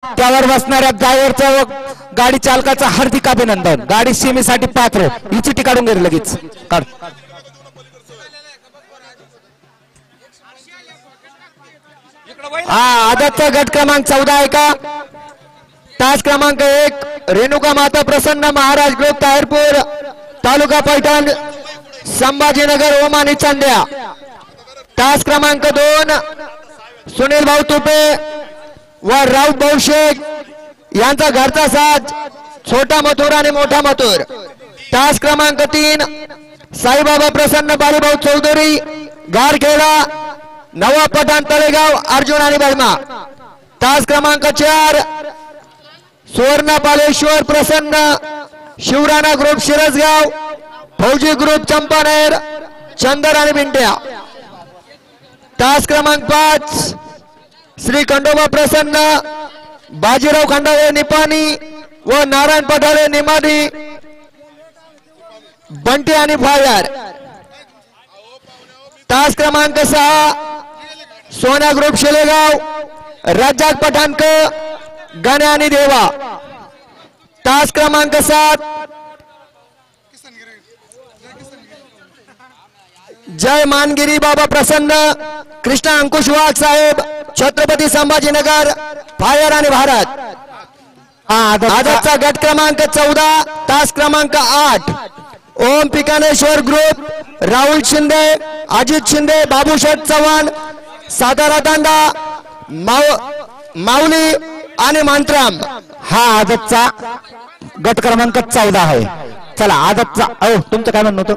त्यावर बसणाऱ्या ड्रायव्हरचं व गाडी चालकाचं हार्दिक अभिनंदन। गाडी सीमेसाठी पात्र, ही चिठ्ठी काढून घे लगेच काढ। हा आदतचा गट क्रमांक 14 आहे का? तास क्रमांक 1 रेणुका माता प्रसन्न महाराज ग्रुप ताहिरपूर तालुका पैठण संभाजीनगर ओमानी चांद्या। तास क्रमांक 2 सुनील भाऊ तुपे व राऊत भाऊ शेख यांचा घरचा साज छोटा मथुर आणि मोठा मथुर। तास क्रमांक 3 साईबाबा प्रसन्न बाळूभाऊ चौधरी गारखेडा नवा पठाण तळेगाव अर्जुन आणि बर्मा। तास क्रमांक 4 सुवर्ण बालेश्वर प्रसन्न शिवराणा ग्रुप शिरसगाव फौजी ग्रुप चंपानेर चंदर आणि बिंट्या। तास क्रमांक 5 श्री खंडोबा प्रसन्न बाजीराव खंडाळे निपाणी व नारायण पठाळे निमाडी बंटी आणि फायर। तास क्रमांक 6 सोन्या ग्रुप शेलेगाव रज्जाक पठाणक गण्या आणि देवा। तास क्रमांक 7 जय मानगिरी बाबा प्रसन्न कृष्णा अंकुश वाघ साहेब छत्रपती संभाजीनगर फायर आणि भारत। आदतचा गट क्रमांक 14 तास क्रमांक 8 ओम पिकानेश्वर ग्रुप राहुल शिंदे अजित शिंदे बाबूशेठ चव्हाण सातारा तांडा माऊली आणि मंत्राम। हा आदतचा गट क्रमांक 14 आहे। चला आदतचा तुमचं काय म्हणणं होतं?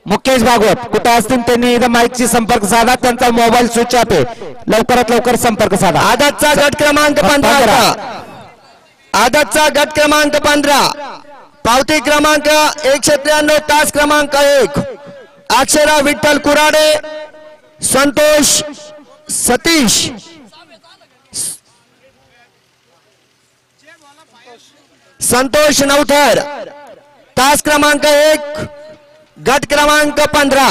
मुकेश भागवत कुठे असतील त्यांनी इथं माईकची संपर्क साधा, त्यांचा मोबाईल स्विच ऑफ आहे, लवकरात लवकर संपर्क साधा। आदतचा गट क्रमांक 15 आदतचा गट क्रमांक 15 पावती क्रमांक 193 तास क्रमांक 1 अक्षरा विठ्ठल कुराडे संतोष सतीश संतोष नवथर। तास क्रमांक 1 गट क्रमांक 15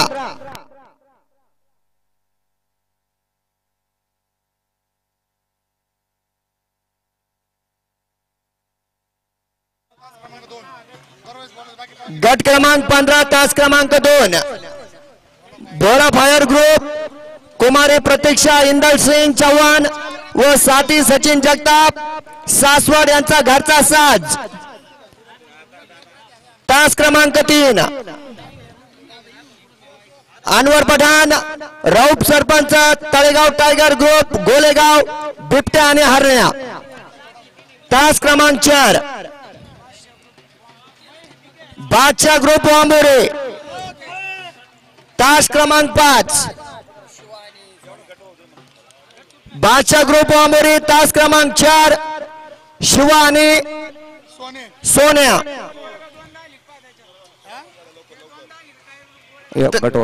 गट क्रमांक 15 तास क्रमांक 2 भोरा फायर ग्रुप कुमारी प्रतीक्षा इंदल सिंह चव्हाण व साथी सचिन जगताप सासवड यांचा घरचा साज। तास क्रमांक 3 अनवर पठाण रौफ सरपंच तळेगाव टायगर ग्रुप गोलेगाव बिबट्या आणि हरण्या। तास क्रमांक 4 बादशाह ग्रुप वांबोरे। तास क्रमांक 5 बादशाह ग्रुप वांबोरे। तास क्रमांक 4 शिवा आणि सोन्या।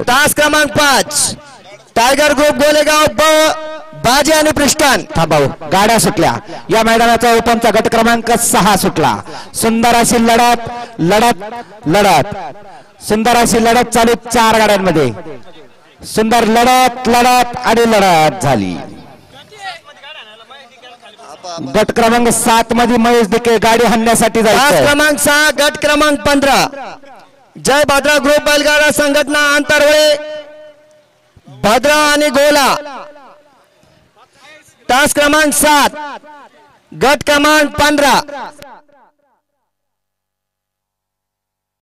तास क्रमांक 5 टायगर ग्रुप गोलेगाव बाजी आणि पृष्ठान। थांबाव गाड्या सुटल्या। या मैदानाचा ओपनचा गट क्रमांक 6 सुटला। सुंदर अशी लढत सुंदर अशी लढत चालू 4 गाड्यांमध्ये सुंदर लढत आणि लढत झाली। गट क्रमांक 7 मध्ये महेश दिके गाडी हाणण्यासाठी जायचं। तास क्रमांक 6 गट क्रमांक 15 जय भद्रा ग्रुप बैलगाडा संघटना अंतर्वे भद्रा आणि गोला। तास क्रमांक 7 गट क्रमांक 15